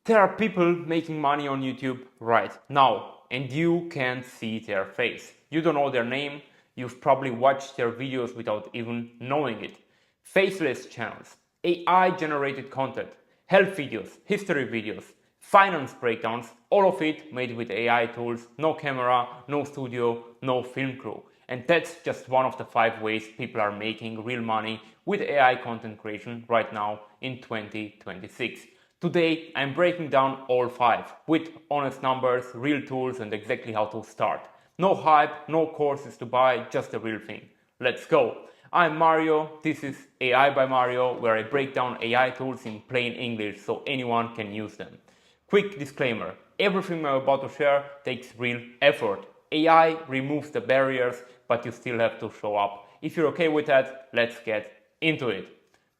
There are people making money on YouTube right now, and you can't see their face. You don't know their name, you've probably watched their videos without even knowing it. Faceless channels, AI generated content, health videos, history videos, finance breakdowns, all of it made with AI tools, no camera, no studio, no film crew. And that's just one of the 5 ways people are making real money with AI content creation right now in 2026. Today, I'm breaking down all 5 with honest numbers, real tools, and exactly how to start. No hype, no courses to buy, just the real thing. Let's go. I'm Mario, this is AI by Mario, where I break down AI tools in plain English so anyone can use them. Quick disclaimer, everything I'm about to share takes real effort. AI removes the barriers, but you still have to show up. If you're okay with that, let's get into it.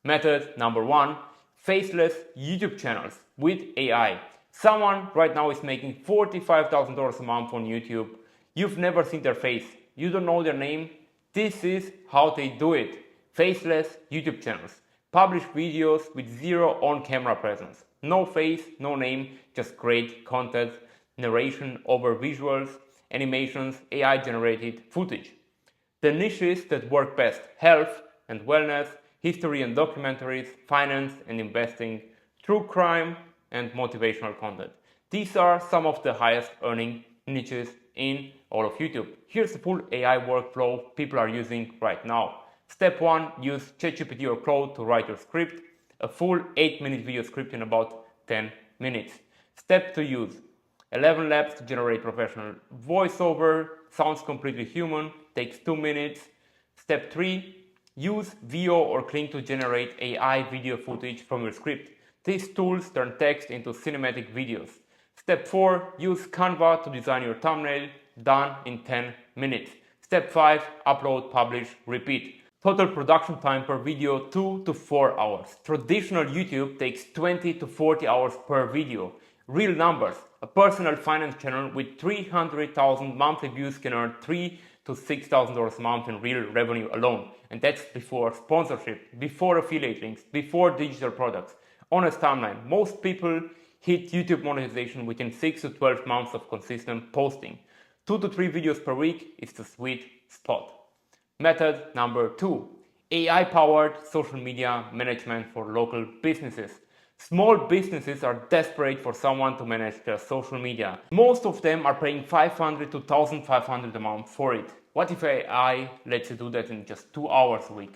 Method number 1, faceless YouTube channels with AI. Someone right now is making $45,000 a month on YouTube. You've never seen their face. You don't know their name. This is how they do it. Faceless YouTube channels. Publish videos with zero on-camera presence. No face, no name, just great content, narration over visuals, animations, AI-generated footage. The niches that work best: health and wellness, history and documentaries, finance and investing, true crime and motivational content. These are some of the highest earning niches in all of YouTube. Here's the full AI workflow people are using right now. Step 1, use ChatGPT or Claude to write your script. A full 8-minute video script in about 10 minutes. Step 2, use ElevenLabs to generate professional voiceover. Sounds completely human, takes 2 minutes. Step 3, use Veo or Kling to generate AI video footage from your script. These tools turn text into cinematic videos. Step 4, use Canva to design your thumbnail, done in 10 minutes. Step 5, upload, publish, repeat. Total production time per video 2 to 4 hours. Traditional YouTube takes 20 to 40 hours per video. Real numbers: a personal finance channel with 300,000 monthly views can earn $3,000 to $6,000 a month in real revenue alone. And that's before sponsorship, before affiliate links, before digital products. Honest timeline: most people hit YouTube monetization within 6 to 12 months of consistent posting. 2 to 3 videos per week is the sweet spot. Method number 2, AI-powered social media management for local businesses. Small businesses are desperate for someone to manage their social media. Most of them are paying $500 to $1,500 a month for it. What if AI lets you do that in just 2 hours a week?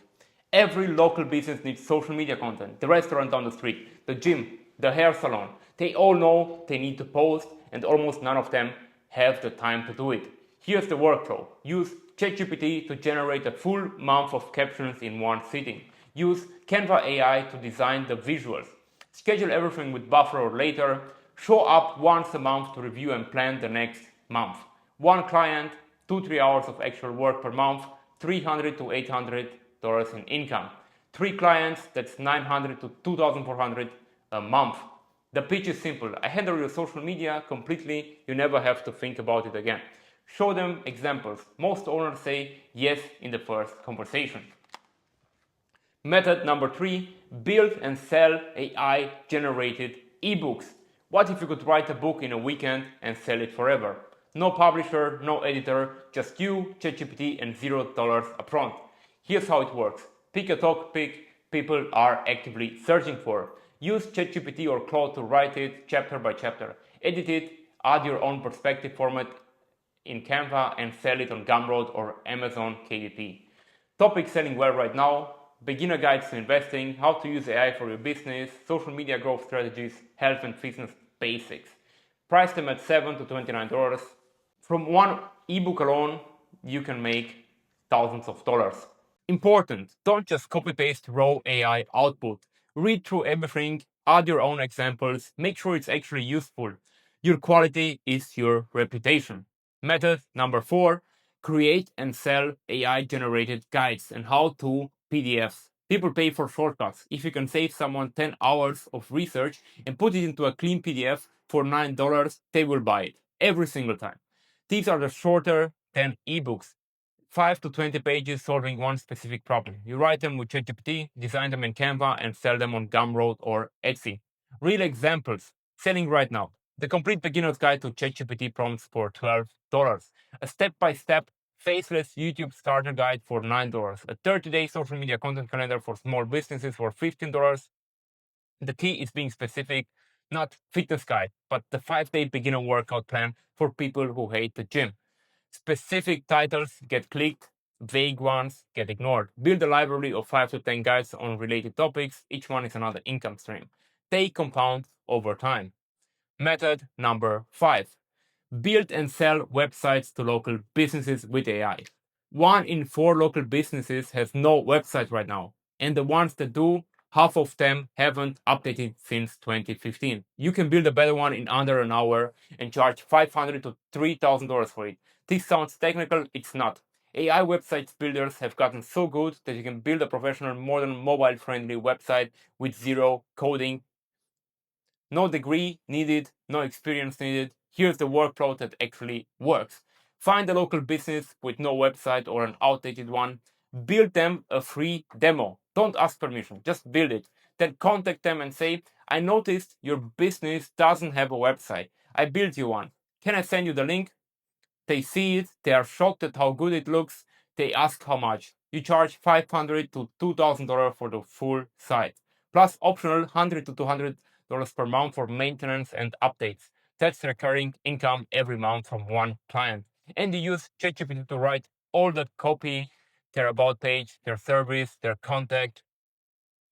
Every local business needs social media content. The restaurant down the street, the gym, the hair salon. They all know they need to post, and almost none of them have the time to do it. Here's the workflow. Use ChatGPT to generate a full month of captions in one sitting. Use Canva AI to design the visuals. Schedule everything with Buffer or Later. Show up once a month to review and plan the next month. One client, 2-3 hours of actual work per month, $300 to $800 in income. 3 clients, that's $900 to $2,400 a month. The pitch is simple. I handle your social media completely. You never have to think about it again. Show them examples. Most owners say yes in the first conversation. Method number 3, build and sell AI generated ebooks. What if you could write a book in a weekend and sell it forever? No publisher, no editor, just you, ChatGPT, and $0 upfront. Here's how it works. Pick a topic people are actively searching for. Use ChatGPT or Claude to write it chapter by chapter. Edit it, add your own perspective format in Canva, and sell it on Gumroad or Amazon KDP. Topic selling well right now: beginner guides to investing, how to use AI for your business, social media growth strategies, health and fitness basics. Price them at $7 to $29. From one ebook alone, you can make thousands of dollars. Important: don't just copy paste raw AI output. Read through everything, add your own examples, make sure it's actually useful. Your quality is your reputation. Method number 4, create and sell AI generated guides and how to PDFs. People pay for shortcuts. If you can save someone 10 hours of research and put it into a clean PDF for $9, they will buy it every single time. These are the shorter than ebooks. 5 to 20 pages solving one specific problem. You write them with ChatGPT, design them in Canva, and sell them on Gumroad or Etsy. Real examples: selling right now. The complete beginner's guide to ChatGPT prompts for $12. A step-by-step Faceless YouTube starter guide for $9. A 30-day social media content calendar for small businesses for $15. The key is being specific, not fitness guide, but the 5-day beginner workout plan for people who hate the gym. Specific titles get clicked, vague ones get ignored. Build a library of 5 to 10 guides on related topics. Each one is another income stream. They compound over time. Method number 5. Build and sell websites to local businesses with AI. 1 in 4 local businesses has no website right now, and the ones that do, half of them haven't updated since 2015. You can build a better one in under an hour and charge $500 to $3,000 for it. This sounds technical, it's not. AI websites builders have gotten so good that you can build a professional, modern, mobile-friendly website with zero coding. No degree needed, no experience needed. Here's the workflow that actually works. Find a local business with no website or an outdated one. Build them a free demo. Don't ask permission, just build it. Then contact them and say, I noticed your business doesn't have a website. I built you one. Can I send you the link? They see it, they are shocked at how good it looks, they ask how much. You charge $500 to $2,000 for the full site, plus optional $100 to $200 per month for maintenance and updates. That's recurring income every month from one client. And you use ChatGPT to write all the copy, their about page, their service, their contact.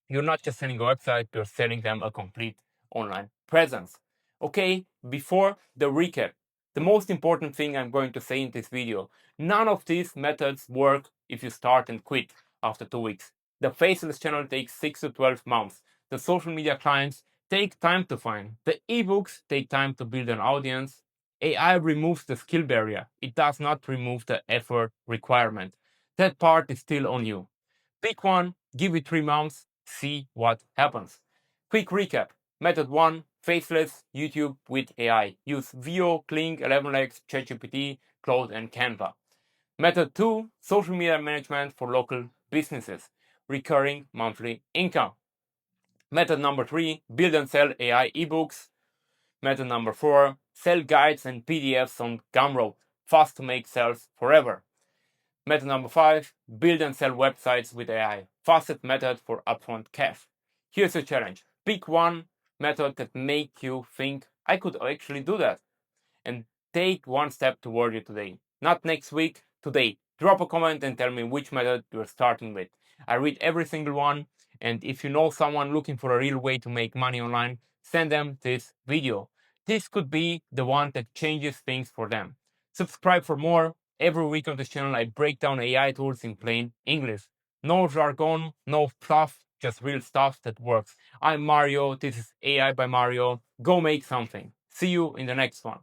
You're not just selling a website, you're selling them a complete online presence. Okay, before the recap, the most important thing I'm going to say in this video, none of these methods work if you start and quit after 2 weeks. The Faceless channel takes 6 to 12 months. The social media clients take time to find. The ebooks take time to build an audience. AI removes the skill barrier. It does not remove the effort requirement. That part is still on you. Pick one, give it 3 months, see what happens. Quick recap. Method 1, Faceless YouTube with AI. Use Veo, Kling, ElevenLabs, ChatGPT, Claude, and Canva. Method 2, social media management for local businesses. Recurring monthly income. Method number 3, build and sell AI ebooks. Method number 4, sell guides and PDFs on Gumroad. Fast to make sales forever. Method number 5, build and sell websites with AI. Fastest method for upfront cash. Here's a challenge. Pick one method that makes you think, I could actually do that. And take one step toward it today. Not next week, today. Drop a comment and tell me which method you're starting with. I read every single one, and if you know someone looking for a real way to make money online, send them this video. This could be the one that changes things for them. Subscribe for more. Every week on this channel I break down AI tools in plain English. No jargon, no fluff, just real stuff that works. I'm Mario, this is AI by Mario. Go make something. See you in the next one.